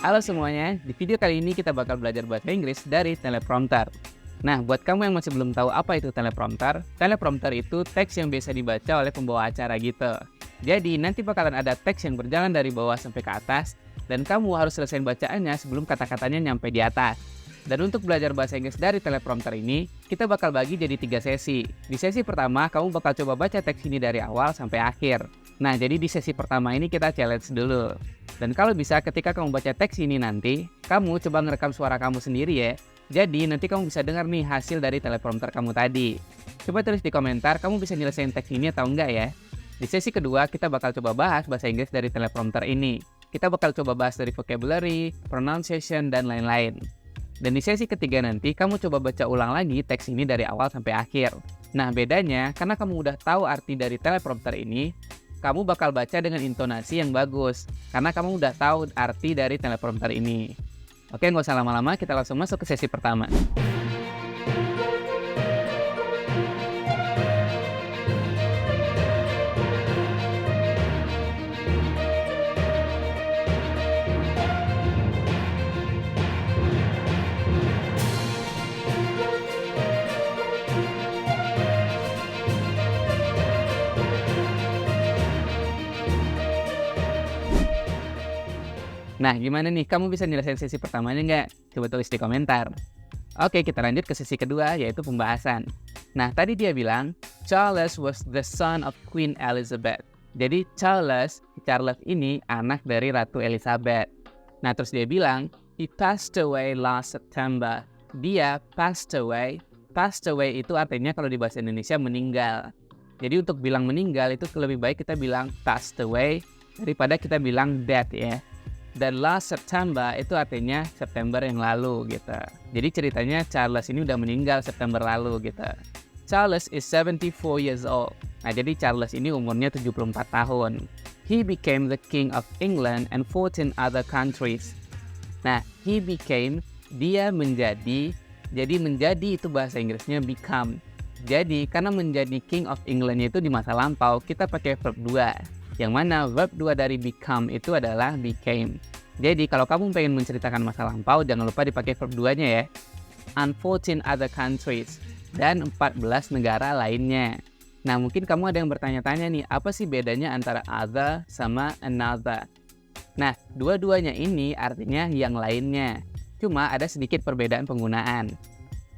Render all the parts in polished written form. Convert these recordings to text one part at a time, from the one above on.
Halo semuanya, di video kali ini kita bakal belajar bahasa Inggris dari teleprompter. Nah, buat kamu yang masih belum tahu apa itu teleprompter itu teks yang biasa dibaca oleh pembawa acara gitu. Jadi, nanti bakalan ada teks yang berjalan dari bawah sampai ke atas, dan kamu harus selesai bacaannya sebelum kata-katanya nyampe di atas. Dan untuk belajar bahasa Inggris dari teleprompter ini, kita bakal bagi jadi 3 sesi. Di sesi pertama, kamu bakal coba baca teks ini dari awal sampai akhir. Nah, jadi di sesi pertama ini kita challenge dulu. Dan kalau bisa ketika kamu baca teks ini nanti, kamu coba ngerekam suara kamu sendiri ya. Jadi nanti kamu bisa dengar nih hasil dari teleprompter kamu tadi. Coba tulis di komentar kamu bisa nyelesain teks ini atau enggak ya. Di sesi kedua kita bakal coba bahas bahasa Inggris dari teleprompter ini. Kita bakal coba bahas dari vocabulary, pronunciation, dan lain-lain. Dan di sesi ketiga nanti kamu coba baca ulang lagi teks ini dari awal sampai akhir. Nah bedanya karena kamu udah tahu arti dari teleprompter ini, kamu bakal baca dengan intonasi yang bagus, karena kamu udah tahu arti dari teleprompter ini. Oke, nggak usah lama-lama, kita langsung masuk ke sesi pertama. Nah, gimana nih? Kamu bisa nyelesain sesi pertamanya nggak? Coba tulis di komentar. Oke, kita lanjut ke sesi kedua, yaitu pembahasan. Nah, tadi dia bilang, Charles was the son of Queen Elizabeth. Jadi, Charles ini anak dari Ratu Elizabeth. Nah, terus dia bilang, he passed away last September. Dia passed away. Passed away itu artinya kalau di bahasa Indonesia meninggal. Jadi, untuk bilang meninggal itu lebih baik kita bilang passed away daripada kita bilang dead ya. Dan last September itu artinya September yang lalu gitu. Jadi ceritanya Charles ini udah meninggal September lalu gitu. Charles is 74 years old. Nah jadi Charles ini umurnya 74 tahun. He became the king of England and 14 other countries. Nah dia menjadi. Jadi menjadi itu bahasa Inggrisnya become. Jadi karena menjadi king of England itu di masa lampau kita pakai verb 2. Yang mana verb 2 dari become itu adalah became. Jadi kalau kamu pengen menceritakan masa lampau, jangan lupa dipakai verb 2-nya ya. And 14 other countries. Dan 14 negara lainnya. Nah mungkin kamu ada yang bertanya-tanya nih, apa sih bedanya antara other sama another? Nah dua-duanya ini artinya yang lainnya. Cuma ada sedikit perbedaan penggunaan.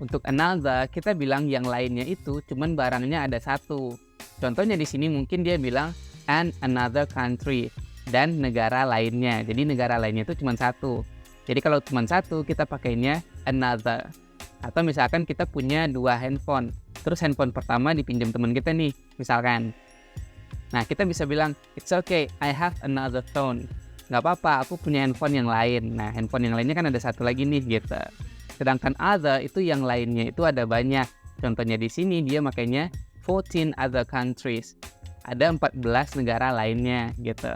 Untuk another kita bilang yang lainnya itu cuman barangnya ada satu. Contohnya di sini mungkin dia bilang and another country dan negara lainnya. Jadi negara lainnya itu cuma satu. Jadi kalau cuma satu kita pakainya another. Atau misalkan kita punya 2 handphone. Terus handphone pertama dipinjam teman kita nih, misalkan. Nah kita bisa bilang it's okay, I have another phone. Gak apa-apa, aku punya handphone yang lain. Nah handphone yang lainnya kan ada satu lagi nih gitu. Sedangkan other itu yang lainnya itu ada banyak. Contohnya di sini dia makanya 14 other countries. Ada 14 negara lainnya gitu.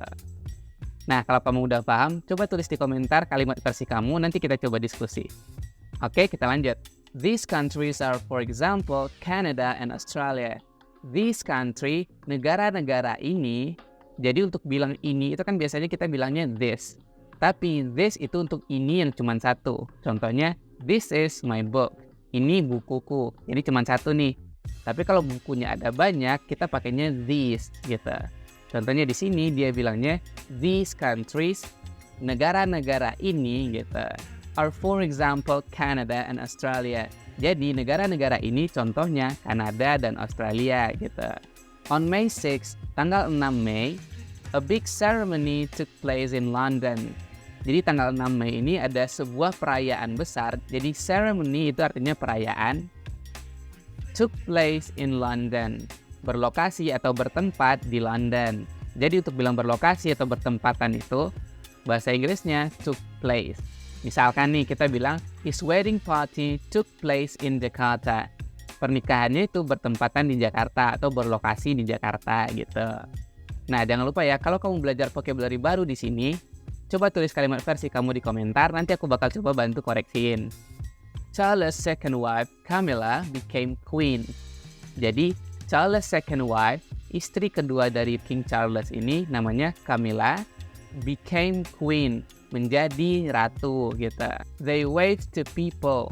Nah, kalau kamu udah paham, coba tulis di komentar kalimat versi kamu, nanti kita coba diskusi. Oke, kita lanjut. These countries are, for example, Canada and Australia. These country, negara-negara ini, jadi untuk bilang ini, itu kan biasanya kita bilangnya this. Tapi this itu untuk ini yang cuma satu. Contohnya, this is my book. Ini bukuku. Ini cuma satu nih. Tapi kalau bukunya ada banyak, kita pakainya these gitu. Contohnya di sini dia bilangnya these countries, negara-negara ini gitu. Are for example Canada and Australia. Jadi negara-negara ini contohnya Kanada dan Australia gitu. On May 6, tanggal 6 Mei, a big ceremony took place in London. Jadi tanggal 6 Mei ini ada sebuah perayaan besar. Jadi ceremony itu artinya perayaan. Took place in London. Berlokasi atau bertempat di London. Jadi untuk bilang berlokasi atau bertempatan itu bahasa Inggrisnya took place. Misalkan nih kita bilang his wedding party took place in Jakarta. Pernikahannya itu bertempatan di Jakarta atau berlokasi di Jakarta gitu. Nah jangan lupa ya kalau kamu belajar vocabulary baru di sini, coba tulis kalimat versi kamu di komentar. Nanti aku bakal coba bantu koreksiin. Charles' second wife, Camilla, became queen. Jadi, Charles' second wife, istri kedua dari King Charles ini namanya Camilla, became queen. menjadi ratu gitu. They wave to people.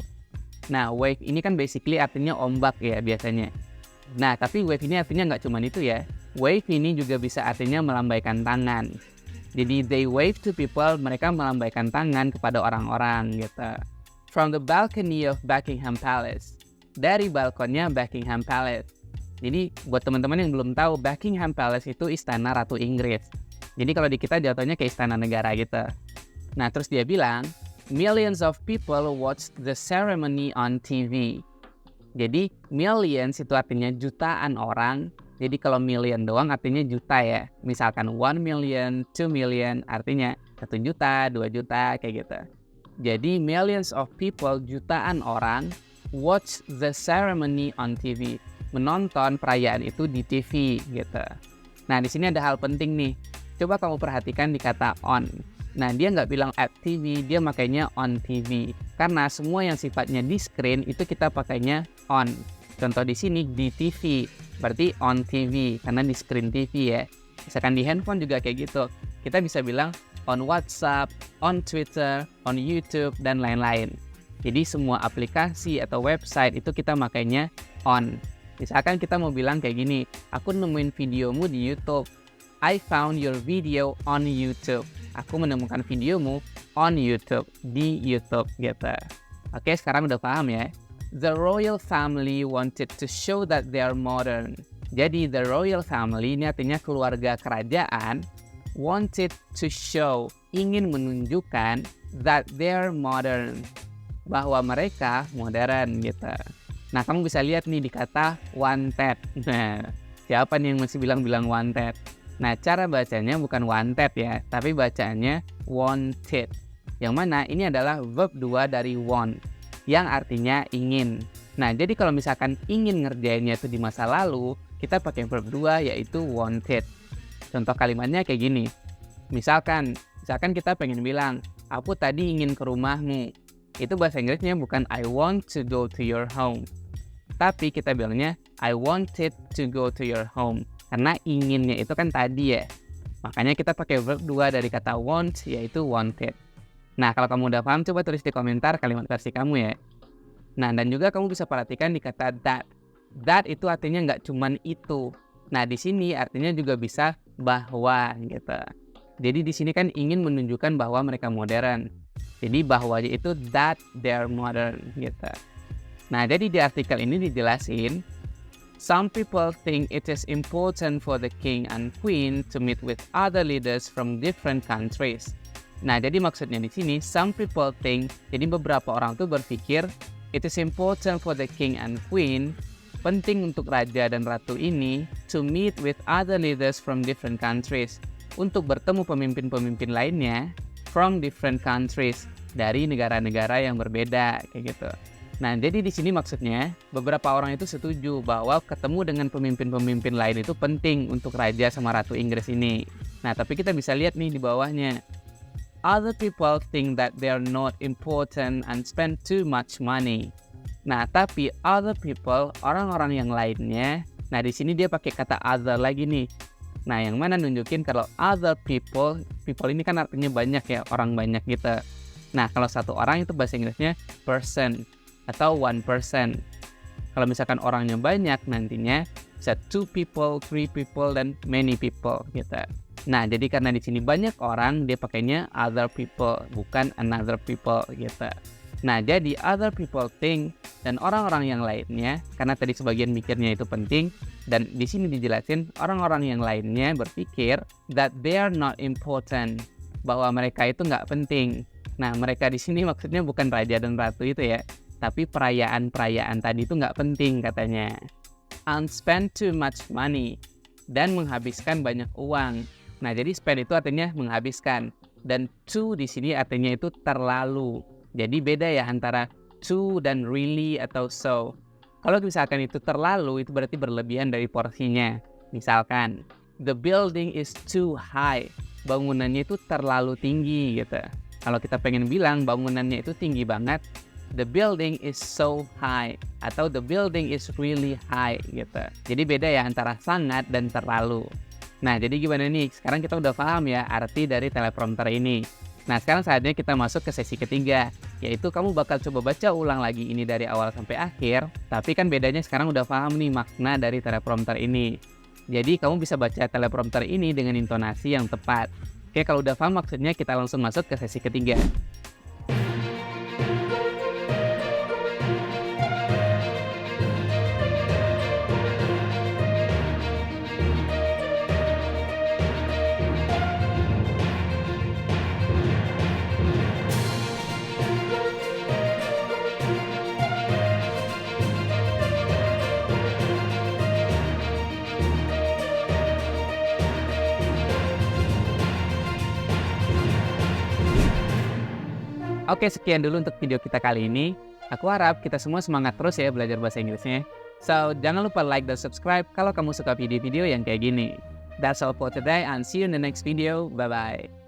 Nah, wave ini kan basically artinya ombak ya biasanya. Nah, tapi wave ini artinya nggak cuma itu ya. Wave ini juga bisa artinya melambaikan tangan. Jadi they wave to people, mereka melambaikan tangan kepada orang-orang gitu. From the balcony of Buckingham Palace. Dari balkonnya Buckingham Palace. Jadi buat teman-teman yang belum tahu, Buckingham Palace itu istana Ratu Inggris. Jadi kalau di kita jatuhnya ke istana negara gitu. Nah, terus dia bilang, millions of people watched the ceremony on TV. Jadi millions itu artinya jutaan orang. Jadi kalau million doang artinya juta ya. Misalkan 1 million, 2 million artinya 1 juta, 2 juta kayak gitu. Jadi millions of people, jutaan orang watch the ceremony on TV. Menonton perayaan itu di TV gitu. Nah, di sini ada hal penting nih. Coba kamu perhatikan di kata on. Nah, dia nggak bilang at TV, dia makainya on TV. Karena semua yang sifatnya di screen itu kita pakainya on. Contoh di sini di TV, berarti on TV, karena di screen TV ya. Misalkan di handphone juga kayak gitu. Kita bisa bilang on WhatsApp, on Twitter, on YouTube, dan lain-lain. Jadi semua aplikasi atau website itu kita makainya on. Misalkan kita mau bilang kayak gini, aku nemuin videomu di YouTube. I found your video on YouTube. Aku menemukan videomu on YouTube, di YouTube gitu. Oke, sekarang udah paham ya. The royal family wanted to show that they are modern. Jadi the royal family ini artinya keluarga kerajaan wanted to show, ingin menunjukkan that they are modern, bahwa mereka modern gitu. Nah, kamu bisa lihat nih di kata wanted. Nah, siapa nih yang masih bilang wanted? Nah, cara bacanya bukan wanted ya, tapi bacanya wanted. Yang mana ini adalah verb 2 dari want, yang artinya ingin. Nah, jadi kalau misalkan ingin ngerjainnya itu di masa lalu, kita pakai verb 2 yaitu wanted. Contoh kalimatnya kayak gini. Misalkan kita pengen bilang, aku tadi ingin ke rumahmu. Itu bahasa Inggrisnya bukan I want to go to your home. Tapi kita bilangnya I wanted to go to your home. Karena inginnya itu kan tadi ya. Makanya kita pakai verb 2 dari kata want, yaitu wanted. Nah, kalau kamu udah paham, coba tulis di komentar kalimat versi kamu ya. Nah, dan juga kamu bisa perhatikan di kata that. That itu artinya nggak cuman itu. Nah, di sini artinya juga bisa bahwa gitu. Jadi di sini kan ingin menunjukkan bahwa mereka modern. Jadi bahwanya itu that they're modern gitu. Nah, jadi di artikel ini dijelasin, some people think it is important for the king and queen to meet with other leaders from different countries. Nah, jadi maksudnya di sini, some people think, jadi beberapa orang tuh berpikir, it is important for the king and queen, penting untuk raja dan ratu ini, to meet with other leaders from different countries, untuk bertemu pemimpin-pemimpin lainnya, from different countries, dari negara-negara yang berbeda, kayak gitu. Nah, jadi di sini maksudnya beberapa orang itu setuju bahwa ketemu dengan pemimpin-pemimpin lain itu penting untuk raja sama ratu Inggris ini. Nah, tapi kita bisa lihat nih di bawahnya. Other people think that they are not important and spend too much money. Nah, tapi other people, orang-orang yang lainnya, nah di sini dia pakai kata other lagi nih. Nah, yang mana nunjukin kalau other people ini kan artinya banyak ya, orang banyak gitu. Nah, kalau satu orang itu bahasa Inggrisnya person atau one person. Kalau misalkan orangnya banyak, nantinya bisa 2 people, 3 people, dan many people gitu. Nah, jadi karena di sini banyak orang, dia pakainya other people, bukan another people gitu. Nah, jadi other people think, dan orang-orang yang lainnya, karena tadi sebagian mikirnya itu penting, dan di sini dijelasin orang-orang yang lainnya berpikir that they are not important, bahwa mereka itu nggak penting. Nah, mereka di sini maksudnya bukan raja dan ratu itu ya, tapi perayaan-perayaan tadi itu nggak penting katanya. And spend too much money, dan menghabiskan banyak uang. Nah, jadi spend itu artinya menghabiskan, dan too di sini artinya itu terlalu. Jadi beda ya antara too dan really atau so. Kalau misalkan itu terlalu, itu berarti berlebihan dari porsinya. Misalkan, the building is too high, bangunannya itu terlalu tinggi gitu. Kalau kita pengen bilang bangunannya itu tinggi banget, the building is so high, atau the building is really high gitu. Jadi beda ya antara sangat dan terlalu. Nah, jadi gimana nih? Sekarang kita udah paham ya arti dari teleprompter ini. Nah, sekarang saatnya kita masuk ke sesi ketiga, yaitu kamu bakal coba baca ulang lagi ini dari awal sampai akhir, tapi kan bedanya sekarang udah paham nih makna dari teleprompter ini. Jadi kamu bisa baca teleprompter ini dengan intonasi yang tepat. Oke, kalau udah paham maksudnya, kita langsung masuk ke sesi ketiga. Oke, sekian dulu untuk video kita kali ini. Aku harap kita semua semangat terus ya belajar bahasa Inggrisnya. So, jangan lupa like dan subscribe kalau kamu suka video-video yang kayak gini. That's all for today and see you in the next video. Bye-bye.